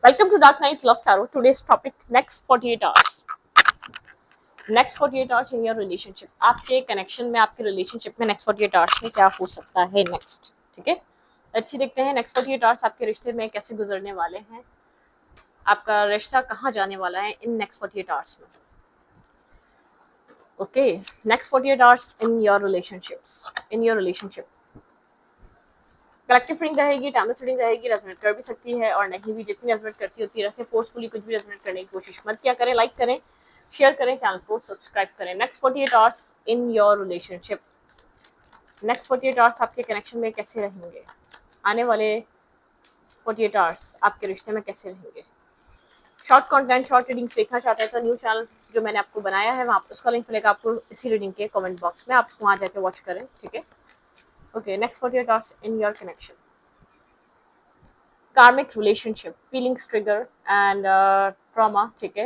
Welcome to Dark Knight Love Tarot. Today's topic, next 48 hours. Next 48 hours in your relationship. आपके connection में, आपके relationship में next 48 hours में क्या हो सकता है नेक्स्ट, ठीक है। अच्छी देखते हैं नेक्स्ट 48 आवर्स आपके रिश्ते में कैसे गुजरने वाले हैं, आपका रिश्ता कहाँ जाने वाला है इन नेक्स्ट 48 आवर्स में। Okay, next 48 hours in your relationship. Collective reading रहेगी, टाइमलेस रीडिंग रहेगी, रेजोनेट कर भी सकती है और नहीं भी। जितनी रेजोनेट करती होती है, फोर्सफुली कुछ भी रेजोनेट करने की कोशिश मत किया करें। लाइक करें, शेयर करें, चैनल को सब्सक्राइब करें। Next 48 hours in your relationship. Next 48 hours आपके कनेक्शन में कैसे रहेंगे, आने वाले 48 आवर्स आपके रिश्ते में कैसे रहेंगे। शॉर्ट कंटेंट, शॉर्ट रीडिंग्स देखना चाहते हैं तो न्यू चैनल जो मैंने आपको बनाया है वहाँ उसका लिंक मिलेगा आपको इसी रीडिंग के कमेंट बॉक्स में, आप वहाँ जाके वॉच करें, ठीक है। Okay, next 48 hours in your connection. Karmic relationship, feelings trigger and trauma, ठीक है।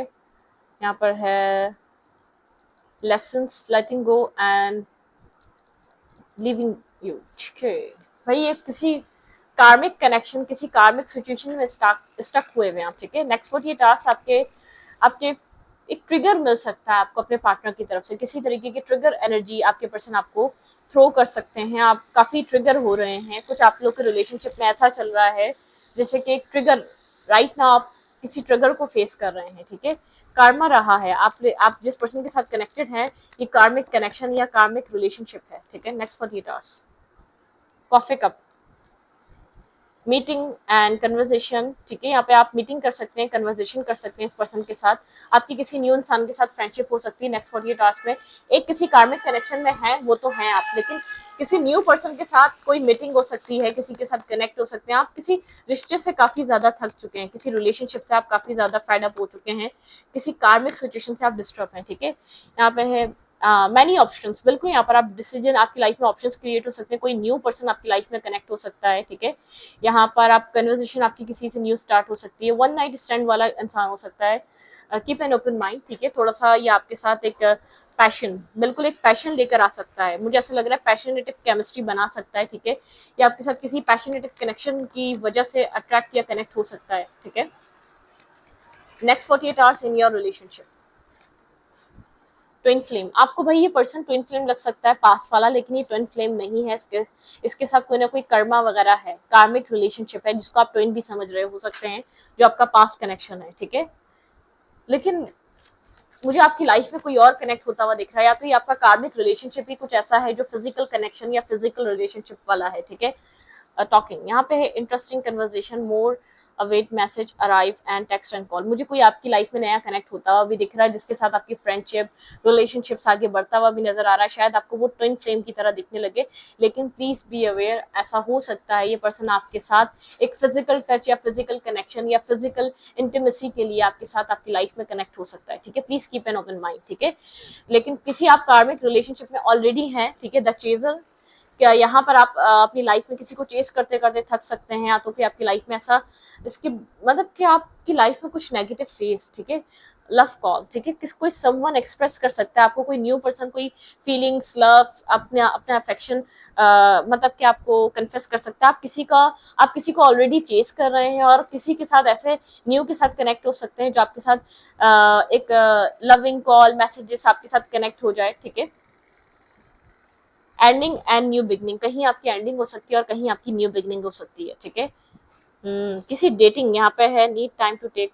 यहाँ पर है lessons, letting go and leaving you, ठीक है। भाई ये किसी कार्मिक कनेक्शन, किसी कार्मिक सिचुएशन में स्टक हुए हुए आप, ठीक है। नेक्स्ट 48 आवर्स आपके एक ट्रिगर मिल सकता है आपको अपने पार्टनर की तरफ से। किसी तरीके की ट्रिगर एनर्जी आपके पर्सन आपको थ्रो कर सकते हैं। आप काफी ट्रिगर हो रहे हैं, कुछ आप लोग के रिलेशनशिप में ऐसा चल रहा है जैसे कि एक ट्रिगर राइट नाउ आप किसी ट्रिगर को फेस कर रहे हैं, ठीक है। कार्मा रहा है, आप जिस पर्सन के साथ कनेक्टेड हैं ये कार्मिक कनेक्शन या कार्मिक रिलेशनशिप है, ठीक है। Next 48 hours coffee cup, meeting and conversation, ठीक है। यहाँ पे आप मीटिंग कर सकते हैं, कन्वर्सेशन कर सकते हैं इस पर्सन के साथ। आपकी किसी न्यू इंसान के साथ फ्रेंडशिप हो सकती है नेक्स्ट 48 आवर्स में। एक किसी कार्मिक कनेक्शन में है वो तो है आप, लेकिन किसी न्यू पर्सन के साथ कोई मीटिंग हो सकती है, किसी के साथ कनेक्ट हो सकते हैं। आप किसी रिश्ते से काफी ज्यादा थक चुके हैं, किसी रिलेशनशिप से आप काफी ज्यादा फेड अप हो चुके हैं, किसी कार्मिक सिचुएशन से आप डिस्टर्ब हैं, ठीक है। यहाँ पे है मैनी ऑप्शंस, बिल्कुल यहाँ पर आप डिसीजन, आपकी लाइफ में ऑप्शंस क्रिएट हो सकते हैं। कोई न्यू पर्सन आपकी लाइफ में कनेक्ट हो सकता है, ठीक है। यहाँ पर आप कन्वर्सेशन आपकी किसी से न्यू स्टार्ट हो सकती है। वन नाइट स्टैंड वाला इंसान हो सकता है। कीप एन ओपन माइंड, ठीक है। थोड़ा सा ये आपके साथ एक पैशन, बिल्कुल एक पैशन लेकर आ सकता है। मुझे ऐसा लग रहा है पैशनेटिव केमिस्ट्री बना सकता है, ठीक है। या आपके साथ किसी पैशनेटिव कनेक्शन की वजह से अट्रैक्ट या कनेक्ट हो सकता है, ठीक है। Next 48 hours in your relationship. Twin flame, आपको भाई ये पर्सन ट्विन फ्लेम लग सकता है पास्ट वाला, लेकिन ये ट्विन फ्लेम नहीं है। इसके साथ कोई ना कोई कर्मा वगैरह है, कार्मिक रिलेशनशिप है जिसको आप ट्विन भी समझ रहे हो सकते हैं, जो आपका पास्ट कनेक्शन है, ठीक है। लेकिन मुझे आपकी लाइफ में कोई और कनेक्ट होता हुआ दिख रहा है, या तो ये आपका कार्मिक रिलेशनशिप ही कुछ ऐसा है जो फिजिकल कनेक्शन या फिजिकल रिलेशनशिप वाला है, ठीक है। टॉकिंग, यहाँ पे है interesting conversation, more await message arrive and text and call. मुझे कोई आपकी लाइफ में नया कनेक्ट होता हुआ भी दिख रहा है, जिसके साथ आपकी फ्रेंडशिप रिलेशनशिप्स आगे बढ़ता हुआ भी नजर आ रहा है। शायद आपको वो ट्विन फ्लेम की तरह दिखने लगे, लेकिन प्लीज बी अवेयर, ऐसा हो सकता है ये पर्सन आपके साथ एक फिजिकल टच या फिजिकल कनेक्शन या फिजिकल इंटीमेसी के लिए आपके साथ आपकी लाइफ में कनेक्ट हो सकता है, ठीक है। Please keep an open mind, ठीक है। लेकिन किसी आप कार्मिक रिलेशनशिप में ऑलरेडी हैं, ठीक है। द चेजर, क्या यहाँ पर आप अपनी लाइफ में किसी को चेस करते करते थक सकते हैं, या तो फिर आपकी लाइफ में ऐसा, इसकी मतलब कि आपकी लाइफ में कुछ नेगेटिव फेस, ठीक है। लव कॉल, ठीक है। कोई समवन एक्सप्रेस कर सकता है आपको, कोई न्यू पर्सन कोई फीलिंग्स, लव, अपना अफेक्शन, मतलब कि आपको कन्फेस कर सकता है। आप किसी को ऑलरेडी चेस कर रहे हैं और किसी के साथ ऐसे न्यू के साथ कनेक्ट हो सकते हैं जो आपके साथ एक लविंग कॉल मैसेजेस आपके साथ कनेक्ट हो जाए, ठीक है। एंडिंग एंड न्यू बिगनिंग, कहीं आपकी एंडिंग हो सकती है और कहीं आपकी न्यू बिगनिंग हो सकती है, ठीक है। किसी डेटिंग, यहाँ पे है नीड टाइम टू टेक,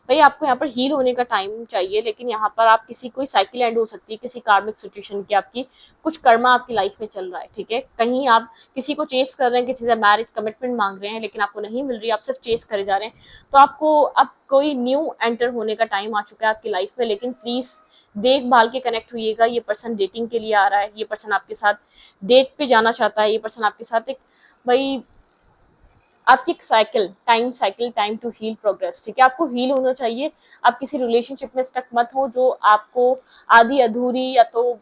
भाई आपको यहाँ पर हील होने का टाइम चाहिए, लेकिन यहाँ पर आप किसी कोई साइकिल एंड हो सकती है किसी कार्मिक सिचुएशन की, आपकी कुछ कर्मा आपकी लाइफ में चल रहा है, ठीक है। कहीं आप किसी को चेस कर रहे हैं, किसी से मैरिज कमिटमेंट मांग रहे हैं, लेकिन आपको नहीं मिल रही, आप सिर्फ चेस करे जा रहे हैं, तो आपको अब कोई न्यू एंटर होने का टाइम आ चुका है आपकी लाइफ में। लेकिन प्लीज देखभाल के कनेक्ट हुइएगा। ये पर्सन डेटिंग के लिए आ रहा है, ये पर्सन आपके साथ डेट पे जाना चाहता है, ये पर्सन आपके साथ एक भाई आपकी एक cycle, time to heal progress, ठीक है। आपको हील होना चाहिए, आप किसी रिलेशनशिप में स्टक मत हो जो आपको आधी अधूरी या तो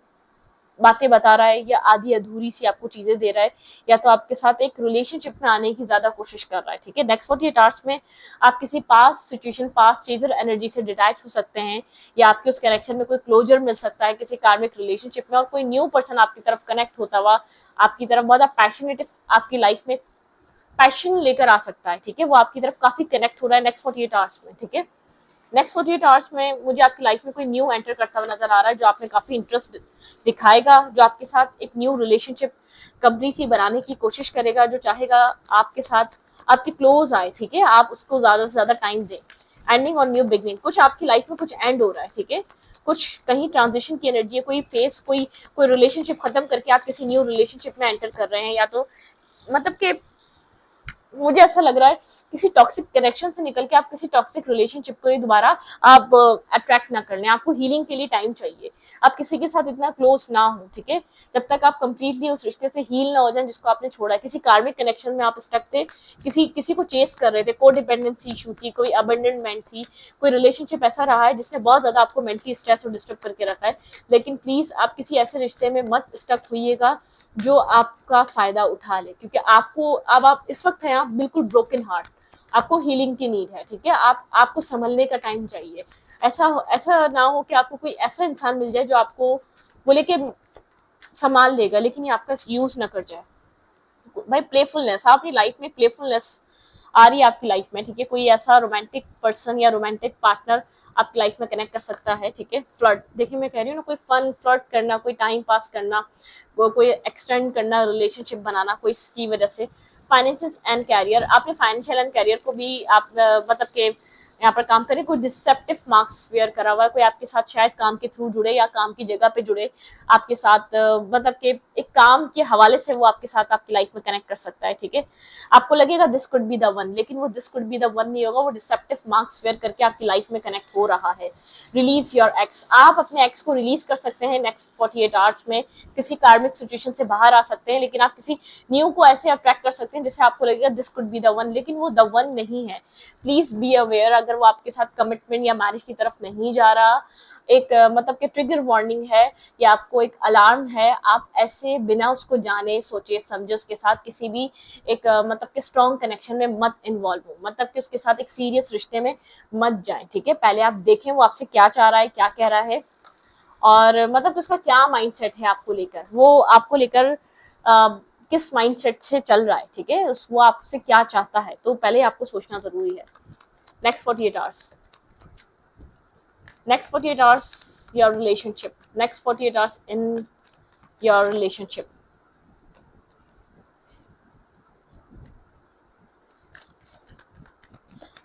बातें बता रहा है या आधी अधूरी सी आपको चीजें दे रहा है, या तो आपके साथ एक रिलेशनशिप में आने की ज्यादा कोशिश कर रहा है, ठीक है। नेक्स्ट 48 आवर्स में आप किसी past situation, past chaser energy से डिटैच हो सकते हैं, या आपके उस कनेक्शन में कोई क्लोजर मिल सकता है किसी कार्मिक रिलेशनशिप में, और कोई न्यू पर्सन आपकी तरफ कनेक्ट होता हुआ आपकी तरफ बहुत पैशनेटिव आपकी लाइफ में पैशन लेकर आ सकता है, ठीक है, वो आपकी तरफ काफी कनेक्ट हो रहा है नेक्स्ट 48 आवर्स में, ठीक है। नेक्स्ट 48 आवर्स में मुझे आपकी लाइफ में कोई न्यू एंटर करता हुआ नजर आ रहा है, जो आप में काफी इंटरेस्ट दिखाएगा, जो आपके साथ एक न्यू रिलेशनशिप कंप्लीटली बनाने की कोशिश करेगा, जो चाहेगा आपके साथ आपके क्लोज आए, ठीक है, आप उसको ज्यादा से ज्यादा टाइम दें। एंडिंग और न्यू बिगनिंग, कुछ आपकी लाइफ में कुछ एंड हो रहा है, ठीक है, कुछ कहीं ट्रांजिशन की एनर्जी है, कोई फेस, कोई रिलेशनशिप खत्म करके आप किसी न्यू रिलेशनशिप में एंटर कर रहे हैं, या तो मतलब कि मुझे ऐसा लग रहा है किसी टॉक्सिक कनेक्शन से निकल के आप किसी टॉक्सिक रिलेशनशिप को ही दोबारा आप अट्रैक्ट ना कर लें। आपको हीलिंग के लिए टाइम चाहिए, आप किसी के साथ इतना क्लोज ना हो, ठीक है, जब तक आप कंप्लीटली उस रिश्ते से हील ना हो जाए जिसको आपने छोड़ा है। किसी कार्मिक कनेक्शन में आप स्टक थे, किसी को चेस कर रहे थे, को डिपेंडेंसी इशू थी, कोई अबंडनमेंट थी, कोई रिलेशनशिप ऐसा रहा है जिसने बहुत ज्यादा आपको मेंटली स्ट्रेस और डिस्टर्ब करके रखा है। लेकिन प्लीज आप किसी ऐसे रिश्ते में मत स्टक हुइएगा जो आपका फायदा उठा ले, क्योंकि आपको अब आप इस वक्त हैं, आप बिल्कुल ब्रोकन हार्ट, आपको हीलिंग की नीड है, ठीक है, आपको संभलने का टाइम चाहिए। ऐसा ना हो कि आपको कोई ऐसा इंसान मिल जाए जो आपको बोले कि संभाल लेगा, लेकिन ये आपका यूज ना कर जाए। भाई प्लेफुलनेस, आपकी लाइफ में प्लेफुलनेस आ रही है आपकी लाइफ में, ठीक है, कोई ऐसा रोमांटिक पर्सन या रोमांटिक पार्टनर आपकी लाइफ में कनेक्ट कर सकता है, ठीक है। फ्लर्ट, देखिए मैं कह रही हूँ ना, कोई फन फ्लर्ट करना, कोई टाइम पास करना, कोई एक्सटेंड करना, रिलेशनशिप बनाना कोई इसकी वजह से। फाइनेंसेस एंड कैरियर, आपने फाइनेंशियल एंड कैरियर को भी आप मतलब के यहाँ पर काम करें, कोई डिसेप्टिव मार्क्स वेयर करा हुआ है, कोई आपके साथ शायद काम के थ्रू जुड़े या काम की जगह पे जुड़े आपके साथ, मतलब कि एक काम के हवाले से वो आपके साथ आपकी लाइफ में कनेक्ट कर सकता है, ठीक है। आपको लगेगा this could be the one, लेकिन वो this could be the one नहीं होगा, वो डिसेप्टिव मार्क्स वेयर करके आपकी लाइफ में कनेक्ट हो रहा है। रिलीज योर एक्स, आप अपने एक्स को रिलीज कर सकते हैं नेक्स्ट 48 आवर्स में, किसी कार्मिक सिचुएशन से बाहर आ सकते हैं, लेकिन आप किसी न्यू को ऐसे अट्रैक्ट कर सकते हैं जिससे आपको लगेगा this could be the one, लेकिन वो द वन नहीं है। प्लीज बी अवेयर, अगर वो आपके साथ कमिटमेंट या मैरिज की तरफ नहीं जा रहा, एक मतलब कि ट्रिगर वार्निंग है या आपको एक अलार्म है, आप ऐसे बिना उसको जाने सोचे समझे उसके साथ किसी भी एक मतलब कि स्ट्रॉन्ग कनेक्शन में मत इन्वॉल्व हो, मतलब कि उसके साथ एक सीरियस रिश्ते में मत जाएं, ठीक है। पहले आप देखें वो आपसे क्या चाह रहा है, क्या कह रहा है, और मतलब कि उसका क्या माइंडसेट है आपको लेकर, वो आपको लेकर किस माइंडसेट से चल रहा है, ठीक है, वो आपसे क्या चाहता है, तो पहले आपको सोचना जरूरी है। next 48 hours, next 48 hours your relationship, next 48 hours in your relationship।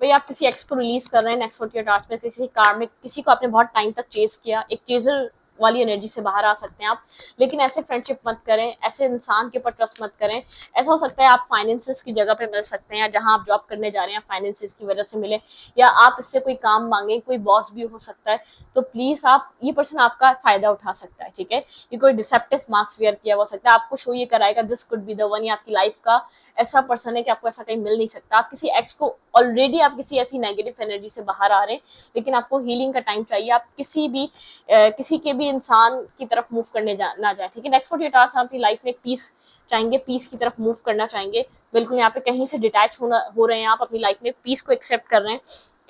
भाई आप किसी एक्स को रिलीज कर रहे हैं नेक्स्ट 48 आवर्स में, किसी कार्मिक, किसी को आपने बहुत टाइम तक चेस किया, एक चेजर वाली एनर्जी से बाहर आ सकते हैं आप, लेकिन ऐसे फ्रेंडशिप मत करें, ऐसे इंसान के ऊपर ट्रस्ट मत करें। ऐसा हो सकता है आप फाइनेंसेस की जगह पे मिल सकते हैं, या जहां आप जॉब करने जा रहे हैं फाइनेंसेस की वजह से मिले, या आप इससे कोई काम मांगे, कोई बॉस भी हो सकता है, तो प्लीज आप, ये पर्सन आपका फायदा उठा सकता है, ठीक है, ये कोई डिसेप्टिव मार्क्स वेयर किया हो सकता है, आपको शो ये कराएगा this could be the one, ये आपकी लाइफ का ऐसा पर्सन है कि आपको ऐसा कहीं मिल नहीं सकता। आप किसी एक्स को ऑलरेडी, आप किसी ऐसी नेगेटिव एनर्जी से बाहर आ रहे हैं, लेकिन आपको हीलिंग का टाइम चाहिए, आप किसी के भी इंसान की तरफ मूव करने ना जाए, ठीक है। नेक्स्ट 48 आवर्स आपकी लाइफ में एक पीस चाहेंगे, पीस की तरफ मूव करना चाहेंगे, बिल्कुल यहाँ पे कहीं से डिटैच हो रहे हैं आप अपनी लाइफ में, पीस को एक्सेप्ट कर रहे हैं।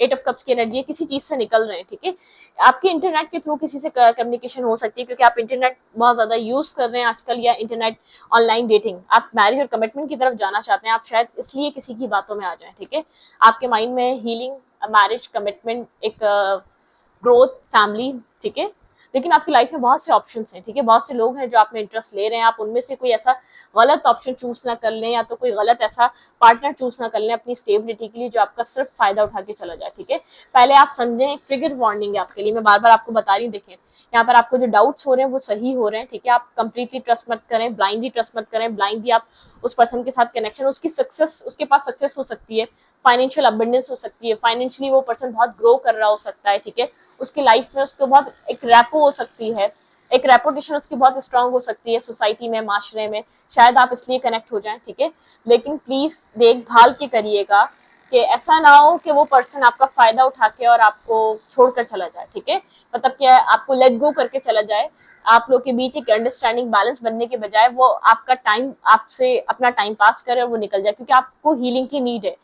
8 ऑफ कप्स की एनर्जी है, किसी चीज से निकल रहे हैं, ठीक है। आपके इंटरनेट के थ्रू किसी से कम्युनिकेशन हो सकती है, क्योंकि आप इंटरनेट बहुत ज्यादा यूज कर रहे हैं आजकल, या इंटरनेट ऑनलाइन डेटिंग, आप मैरिज और कमिटमेंट की तरफ जाना चाहते हैं, आप शायद इसलिए किसी की बातों में आ जाए, ठीक है। आपके माइंड में हीलिंग, मैरिज, कमिटमेंट, एक ग्रोथ, फैमिली, ठीक है, लेकिन आपकी लाइफ में बहुत से ऑप्शंस हैं, ठीक है, बहुत से लोग हैं जो आप में इंटरेस्ट ले रहे हैं, आप उनमें से कोई ऐसा गलत ऑप्शन चूज ना कर लें, या तो कोई गलत ऐसा पार्टनर चूज ना कर लें अपनी स्टेबिलिटी के लिए जो आपका सिर्फ फायदा उठा के चला जाए, ठीक है। पहले आप समझें, ट्रिगर वार्निंग है आपके लिए, मैं बार बार आपको बता रही हूँ, देखें यहाँ पर आपको जो डाउट्स हो रहे हैं वो सही हो रहे हैं, ठीक है। आप कंप्लीटली ट्रस्ट मत करें, ब्लाइंडली ट्रस्ट मत करें, ब्लाइंडली आप उस पर्सन के साथ कनेक्शन, उसकी सक्सेस, उसके पास सक्सेस हो सकती है, फाइनेंशियल अबंडेंस हो सकती है, फाइनेंशियली वो पर्सन बहुत ग्रो कर रहा हो सकता है, ठीक है, उसकी लाइफ में उसको बहुत एक रैपो हो सकती है, एक रेपुटेशन उसकी बहुत स्ट्रांग हो सकती है सोसाइटी में, माशरे में, शायद आप इसलिए कनेक्ट हो जाएं, ठीक है। लेकिन प्लीज देखभाल के करिएगा कि ऐसा ना हो कि वो पर्सन आपका फायदा उठा के और आपको छोड़कर चला जाए, ठीक है, मतलब कि आपको लेट गो करके चला जाए। आप लोग के बीच एक अंडरस्टैंडिंग बैलेंस बनने के बजाय वो आपका टाइम, आपसे अपना टाइम पास करे और वो निकल जाए, क्योंकि आपको हीलिंग की नीड है।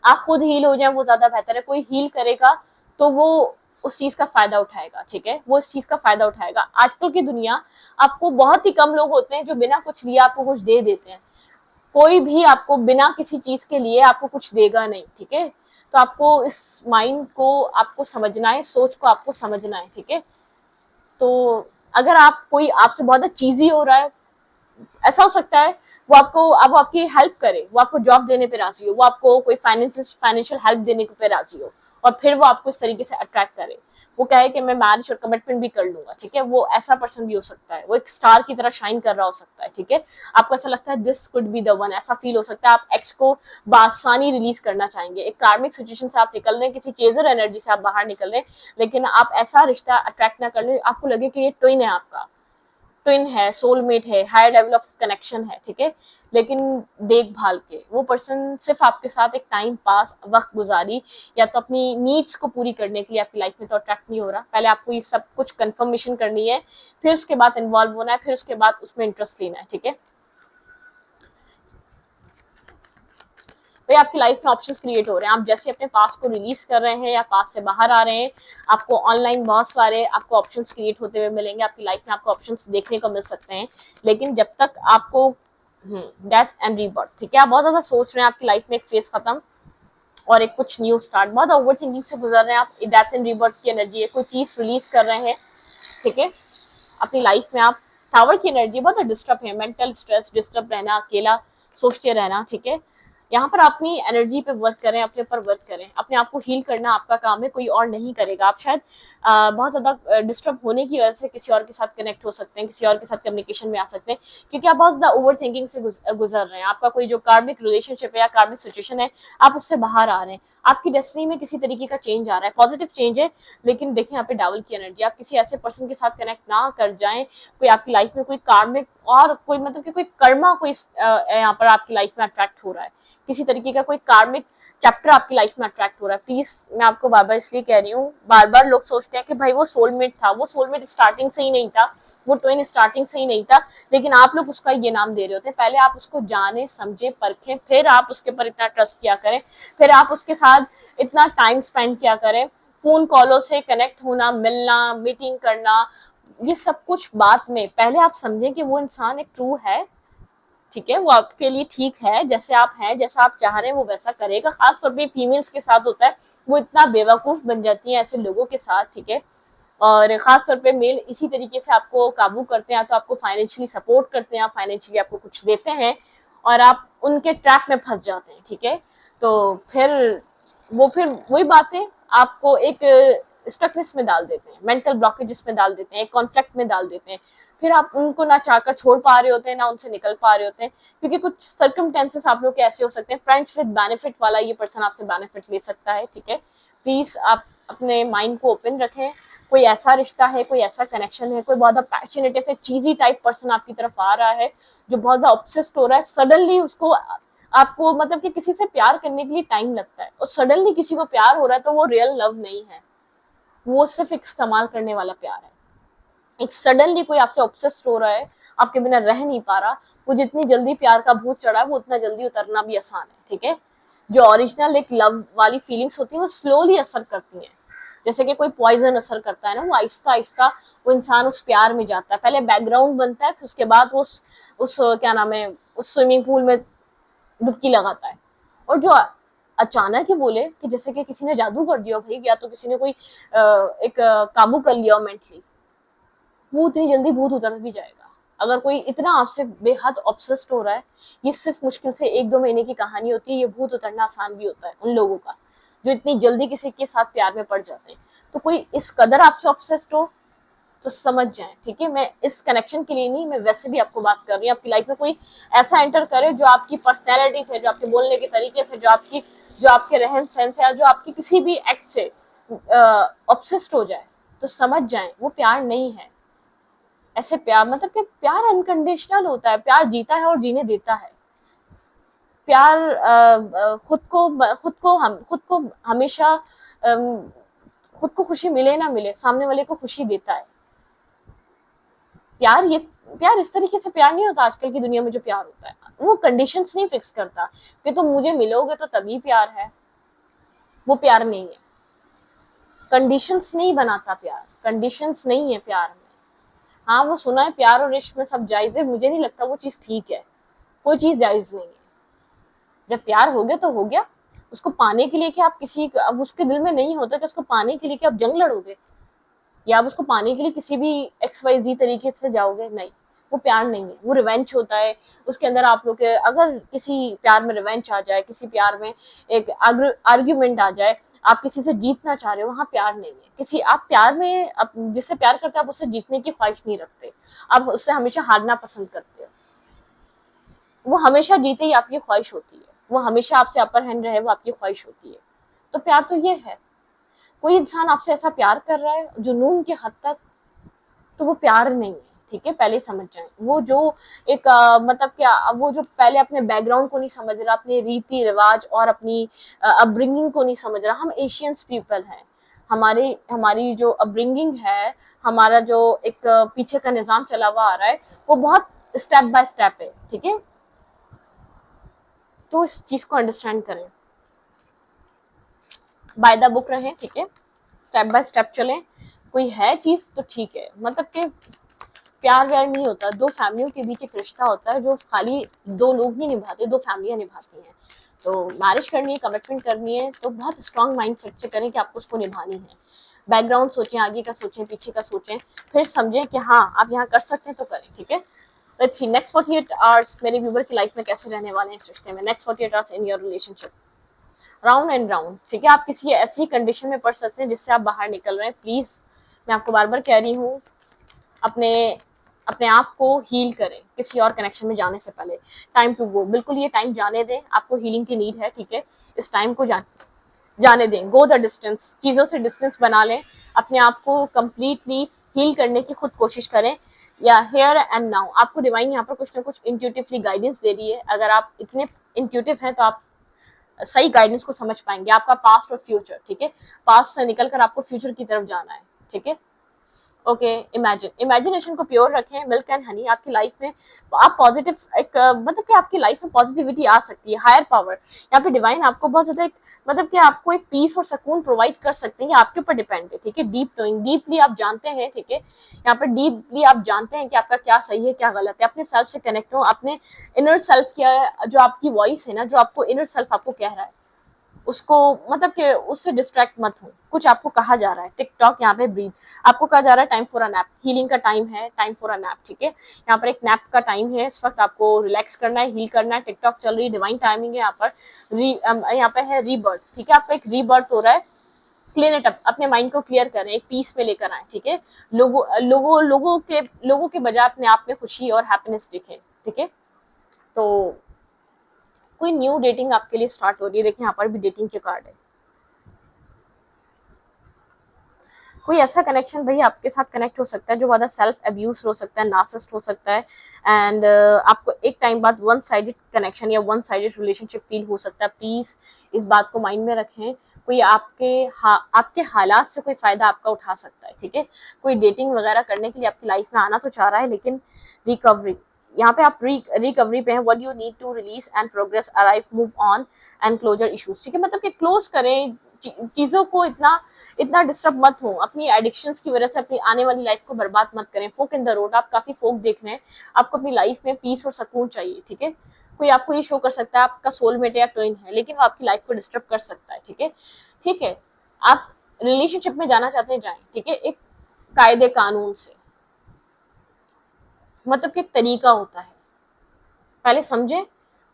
आप खुद हील हो जाए वो ज्यादा बेहतर है, कोई हील करेगा तो वो उस चीज का फायदा उठाएगा, ठीक है, वो इस चीज का फायदा उठाएगा। आजकल की दुनिया, आपको बहुत ही कम लोग होते हैं जो बिना कुछ लिए आपको कुछ दे देते हैं। कोई भी आपको बिना किसी चीज के लिए आपको कुछ देगा नहीं, ठीक है। तो आपको इस माइंड को आपको समझना है, सोच को आपको समझना है, ठीक है। तो अगर आप कोई आपसे बहुत ज्यादा चीजी हो रहा है, ऐसा हो सकता है वो आपको, अब वो आपकी हेल्प करे, वो आपको जॉब देने पे राजी हो, वो आपको कोई फाइनेंशियल हेल्प देने पे राजी हो, और फिर वो आपको इस तरीके से अट्रैक्ट करे, वो कहे कि मैं मैरिज और कमिटमेंट भी कर लूंगा, ठीक है। वो ऐसा पर्सन भी हो सकता है, वो एक स्टार की तरह शाइन कर रहा हो सकता है, ठीक है। आपको ऐसा लगता है this could be the one, ऐसा फील हो सकता है। आप एक्स को बासानी रिलीज करना चाहेंगे, एक कार्मिक सिचुएशन से आप निकल रहे हैं, किसी चेजर एनर्जी से आप बाहर निकल रहे हैं, लेकिन आप ऐसा रिश्ता अट्रैक्ट ना कर ले, आपको लगे कि ये ट्विन है, आपका ट्विन है, सोलमेट है, हायर लेवल ऑफ कनेक्शन है, ठीक है। लेकिन देखभाल के वो पर्सन सिर्फ आपके साथ एक टाइम पास वक्त गुजारी या तो अपनी नीड्स को पूरी करने के लिए आपकी लाइफ में तो अट्रैक्ट नहीं हो रहा। पहले आपको ये सब कुछ कंफर्मेशन करनी है, फिर उसके बाद इन्वॉल्व होना है, फिर उसके बाद उसमें इंटरेस्ट लेना है, ठीक है। भाई आपकी लाइफ में ऑप्शंस क्रिएट हो रहे हैं, आप जैसे अपने पास को रिलीज कर रहे हैं या पास से बाहर आ रहे हैं, आपको ऑनलाइन बहुत सारे आपको ऑप्शंस क्रिएट होते हुए मिलेंगे, आपकी लाइफ में आपको ऑप्शंस देखने को मिल सकते हैं। लेकिन जब तक आपको डेथ एंड रीबर्थ, ठीक है, आप बहुत ज्यादा सोच रहे हैं, आपकी लाइफ में एक फेज खत्म और एक कुछ न्यू स्टार्ट, बहुत ओवर थिंकिंग से गुजर रहे हैं आप, डेथ एंड रीबर्थ की एनर्जी है, कोई चीज रिलीज कर रहे हैं, ठीक है। अपनी लाइफ में आप टावर की एनर्जी बहुत डिस्टर्ब है, मेंटल स्ट्रेस, डिस्टर्ब रहना, अकेला सोचते रहना, ठीक है। यहाँ पर अपनी एनर्जी पे वर्क करें, अपने ऊपर वर्क करें, अपने आप को हील करना आपका काम है, कोई और नहीं करेगा। आप शायद बहुत ज्यादा डिस्टर्ब होने की वजह से किसी और के साथ कनेक्ट हो सकते हैं, किसी और के साथ कम्युनिकेशन में आ सकते हैं, क्योंकि आप बहुत ज्यादा ओवर थिंकिंग से गुजर रहे हैं। आपका कोई जो कार्मिक रिलेशनशिप है या कार्मिक सिचुएशन है, आप उससे बाहर आ रहे हैं, आपकी डेस्टिनी में किसी तरीके का चेंज आ रहा है, पॉजिटिव चेंज है। लेकिन देखिए यहाँ पे डाबल की एनर्जी, आप किसी ऐसे पर्सन के साथ कनेक्ट ना कर जाएं, कोई आपकी लाइफ में कोई कार्मिक और कोई मतलब कि कोई कर्मा कोई यहाँ पर आपकी लाइफ में अट्रैक्ट हो रहा है, किसी तरीके का कोई कार्मिक चैप्टर आपकी लाइफ में अट्रैक्ट हो रहा है। प्लीज मैं आपको बार बार इसलिए कह रही हूँ, बार बार लोग सोचते हैं कि भाई वो सोलमेट था, वो सोलमेट स्टार्टिंग से ही नहीं था, वो ट्विन स्टार्टिंग से ही नहीं था, लेकिन आप लोग उसका ये नाम दे रहे होते हैं। पहले आप उसको जाने समझे परखें, फिर आप उसके ऊपर इतना ट्रस्ट किया करें, फिर आप उसके साथ इतना टाइम स्पेंड किया करें, फोन कॉलों से कनेक्ट होना, मिलना, मीटिंग करना, ये सब कुछ बात में पहले आप समझें कि वो इंसान एक ट्रू है, ठीक है, वो आपके लिए ठीक है, जैसे आप हैं, जैसा आप चाह रहे हैं वो वैसा करेगा। खासतौर पे फीमेल्स के साथ होता है, वो इतना बेवकूफ बन जाती है ऐसे लोगों के साथ, ठीक है। और खास तौर पे मेल इसी तरीके से आपको काबू करते हैं, तो आपको फाइनेंशियली सपोर्ट करते हैं, आप फाइनेंशियली आपको कुछ देते हैं और आप उनके ट्रैप में फंस जाते हैं, ठीक है। तो फिर वही बातें आपको एक स्टकनेस में डाल देते हैं, मेंटल ब्लॉकेजेस में डाल देते हैं, एक कॉन्फ्लिक्ट में डाल देते हैं। फिर आप उनको ना चाहकर छोड़ पा रहे होते हैं, ना उनसे निकल पा रहे होते हैं, क्योंकि कुछ सर्कमटेंसेस आप लोग के ऐसे हो सकते हैं, फ्रेंड्स विद बेनिफिट वाला ये पर्सन आपसे बेनिफिट ले सकता है, ठीक है। प्लीज आप अपने माइंड को ओपन रखें, कोई ऐसा रिश्ता है, कोई ऐसा कनेक्शन है, कोई बहुत पैशनेट है, चीजी टाइप पर्सन आपकी तरफ आ रहा है जो बहुत ज्यादा ऑब्सेस्ड हो रहा है, सडनली उसको आपको मतलब कि किसी से प्यार करने के लिए टाइम लगता है, और सडनली किसी को प्यार हो रहा है तो वो रियल लव नहीं है, वो सिर्फ एक इस्तेमाल करने वाला प्यार है। एक सडनली कोई आपसे ऑब्सेस्ड हो रहा है, आपके बिना रह नहीं पा रहा, वो जितनी जल्दी प्यार का भूत चढ़ा है वो उतना जल्दी उतरना भी आसान है, ठीक है। जो ओरिजिनल एक लव वाली फीलिंग्स होती है वो स्लोली असर करती हैं, जैसे कि कोई पॉइजन असर करता है ना, वो आहिस्ता आहिस्ता वो इंसान उस प्यार में जाता है, पहले बैकग्राउंड बनता है, फिर उसके बाद वो उस क्या नाम है उस स्विमिंग पूल में डुबकी लगाता है। और जो अचानक ही बोले कि जैसे कि किसी ने जादू कर दिया भाई, या तो किसी ने कोई एक काबू कर लिया मेंटली, वो उतनी जल्दी भूत उतर भी जाएगा। अगर कोई इतना आपसे बेहद ऑब्सेस्ड हो रहा है, ये सिर्फ मुश्किल से 1-2 महीने की कहानी होती है, ये भूत उतरना आसान भी होता है उन लोगों का जो इतनी जल्दी किसी के साथ प्यार में पड़ जाते हैं। तो कोई इस कदर आपसे ऑब्सेस्ड हो तो समझ जाएं, ठीक है। मैं इस कनेक्शन के लिए नहीं, मैं वैसे भी आपको बात कर रही हूँ, आपकी लाइफ में कोई ऐसा एंटर करे जो आपकी पर्सनैलिटी से, जो आपके बोलने के तरीके से, जो आपके रहन सहन से, या जो आपकी किसी भी एक्ट से ऑब्सेस्ड हो जाए, तो समझ जाएं वो प्यार नहीं है। ऐसे प्यार मतलब कि प्यार अनकंडीशनल होता है, प्यार जीता है और जीने देता है। प्यार खुद को हमेशा खुद को खुशी मिले ना मिले, सामने वाले को खुशी देता है। प्यार इस तरीके से प्यार नहीं होता आजकल की दुनिया में जो प्यार होता है, वो कंडीशंस नहीं फिक्स करता कि तुम मुझे मिलोगे तो तभी प्यार है, वो प्यार नहीं है। कंडीशंस नहीं बनाता प्यार, कंडीशंस नहीं है प्यार में। हाँ वो सुना है प्यार और इश्क में सब जायज है, मुझे नहीं लगता वो चीज ठीक है, कोई चीज जायज नहीं है। जब प्यार हो गया तो हो गया। उसको पाने के लिए कि आप किसी, अब उसके दिल में नहीं होता कि उसको पाने के लिए कि आप जंग लड़ोगे या आप उसको पाने के लिए किसी भी XYZ तरीके से जाओगे, नहीं, वो प्यार नहीं है, वो रिवेंज होता है। उसके अंदर आप लोग के अगर किसी प्यार में रिवेंज आ जाए, किसी प्यार में एक आर्ग्यूमेंट आ जाए, आप किसी से जीतना चाह रहे हो, वहां प्यार नहीं है। किसी आप प्यार में जिससे प्यार करते हो आप उससे जीतने की ख्वाहिश नहीं रखते, आप उससे हमेशा हारना पसंद करते हो। वो हमेशा जीते ही आपकी ख्वाहिश होती है, वो हमेशा आपसे अपर हैंड रहे वो आपकी ख्वाहिश होती है। तो प्यार तो ये है। कोई इंसान आपसे ऐसा प्यार कर रहा है जुनून के हद तक, तो वो प्यार नहीं है, ठीक है, पहले समझ जाए। वो जो एक मतलब क्या, वो जो पहले अपने बैकग्राउंड को नहीं समझ रहा, अपने रीति रिवाज और अपनी अपब्रिंगिंग को नहीं समझ रहा। हम एशियंस पीपल हैं, हमारी हमारी जो अपब्रिंगिंग है, हमारा जो एक पीछे का निजाम चला हुआ आ रहा है, वो बहुत स्टेप बाय स्टेप है, ठीक है। तो इस चीज को अंडरस्टैंड करें, बाय द बुक रहें, ठीक है, स्टेप बाय स्टेप चलें। कोई है चीज तो ठीक है, मतलब कि प्यार व्यार नहीं होता, दो फैमिलियों के बीच एक रिश्ता होता है जो खाली दो लोग नहीं निभाते, दो फैमिलियां निभाती हैं। तो मैरिज करनी है, कमिटमेंट करनी है, तो बहुत स्ट्रांग माइंडसेट से करें कि आपको उसको निभानी है। बैकग्राउंड सोचें, आगे का सोचें, पीछे का सोचें, फिर समझें कि हाँ आप यहाँ कर सकते हैं तो करें, ठीक है। लेट्स सी नेक्स्ट 48 आवर्स मेरे व्यूवर की लाइफ में कैसे रहने वाले हैं इस रिश्ते में। Next 48 hours in your relationship, round and round, ठीक है। आप किसी ऐसी कंडीशन में पड़ सकते हैं जिससे आप बाहर निकल रहे हैं। प्लीज मैं आपको बार बार कह रही हूँ, अपने अपने आप को हील करें किसी और कनेक्शन में जाने से पहले। टाइम टू गो, बिल्कुल ये टाइम जाने दें, आपको हीलिंग की नीड है, ठीक है। इस टाइम को जाने दें, गो द डिस्टेंस, चीजों से डिस्टेंस बना लें, अपने आप को कंप्लीटली हील करने की खुद कोशिश करें। या हियर एंड नाउ आपको डिवाइन यहाँ पर कुछ ना कुछ इंट्यूटिवली गाइडेंस दे रही है। अगर आप इतने इंट्यूटिव हैं तो आप सही गाइडेंस को समझ पाएंगे, आपका पास्ट और फ्यूचर, ठीक है। पास्ट से निकलकर आपको फ्यूचर की तरफ जाना है, ठीक है। ओके, इमेजिनेशन को प्योर रखें, मिल्क एंड हनी। आपकी लाइफ में आप पॉजिटिव एक मतलब कि आपकी लाइफ में पॉजिटिविटी आ सकती है। हायर पावर यहाँ पे डिवाइन आपको बहुत ज्यादा एक मतलब कि आपको एक पीस और सुकून प्रोवाइड कर सकते हैं, आपके ऊपर डिपेंड है, ठीक है। डीप नोइंग, डीपली आप जानते हैं, ठीक है। यहाँ पर डीपली आप जानते हैं कि आपका क्या सही है क्या गलत है। अपने सेल्फ से कनेक्ट हो, अपने इनर सेल्फ क्या, जो आपकी वॉइस है ना, जो आपको इनर सेल्फ आपको कह रहा है, उसको मतलब कि उससे डिस्ट्रैक्ट मत हो। कुछ आपको कहा जा रहा है, टिकटॉक यहाँ पे ब्रीथ, आपको कहा जा रहा है time for a nap, healing का टाइम है, टाइम फॉर अ नैप, ठीक है। यहाँ पर एक नैप का टाइम है, इस वक्त आपको रिलैक्स करना है, हील करना है। टिकटॉक चल रही है, डिवाइन टाइमिंग है यहाँ पर। यहाँ पे है रीबर्थ, ठीक है। आपका एक रीबर्थ हो रहा है। क्लियर इट अप, अपने माइंड को क्लियर करें, एक पीस में लेकर आए, ठीक है। लोगों के बजाय अपने आप में खुशी और हैप्पीनेस दिखे, ठीक है। तो कोई न्यू डेटिंग आपके लिए स्टार्ट हो रही है, देखिए यहाँ पर भी डेटिंग के कार्ड है। कोई ऐसा कनेक्शन भाई आपके साथ कनेक्ट हो सकता है जो ज्यादा सेल्फ अब्यूज हो सकता है, नार्सिसिस्ट हो सकता है, एंड आपको एक टाइम बाद वन साइडेड कनेक्शन या वन साइडेड रिलेशनशिप फील हो सकता है। प्लीज इस बात को माइंड में रखें। कोई आपके हालात से कोई फायदा आपका उठा सकता है, ठीक है। कोई डेटिंग वगैरह करने के लिए आपकी लाइफ में आना तो चाह रहा है, लेकिन रिकवरी, यहाँ पे आप रिकवरी पे हैं। What you need to release and progress, arrive, move on and closure issues, ठीक है। मतलब कि क्लोज करें चीजों को, इतना डिस्टर्ब मत हो, अपनी एडिक्शंस की वजह से अपनी आने वाली लाइफ को बर्बाद मत करें। फोक इन द रोड, आप काफी फोक देख रहे हैं, आपको अपनी लाइफ में पीस और सुकून चाहिए, ठीक है। कोई आपको ये शो कर सकता है आपका सोलमेट या ट्विन है, लेकिन वो आपकी लाइफ को डिस्टर्ब कर सकता है, ठीक है। ठीक है, आप रिलेशनशिप में जाना चाहते हैं, जाएं, ठीक है, एक कायदे कानून से, मतलब कि एक तरीका होता है, पहले समझे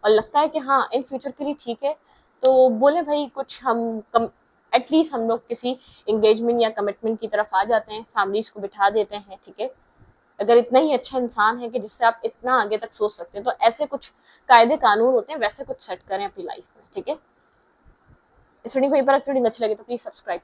और लगता है कि हाँ इन फ्यूचर के लिए ठीक है, तो बोले भाई कुछ हम एटलीस्ट हम लोग किसी एंगेजमेंट या कमिटमेंट की तरफ आ जाते हैं, फैमिलीज को बिठा देते हैं, ठीक है। अगर इतना ही अच्छा इंसान है कि जिससे आप इतना आगे तक सोच सकते हैं, तो ऐसे कुछ कायदे कानून होते हैं, वैसे कुछ सेट करें अपनी लाइफ में, ठीक है। इस वीडियो को अच्छी लगी तो प्लीज सब्सक्राइब।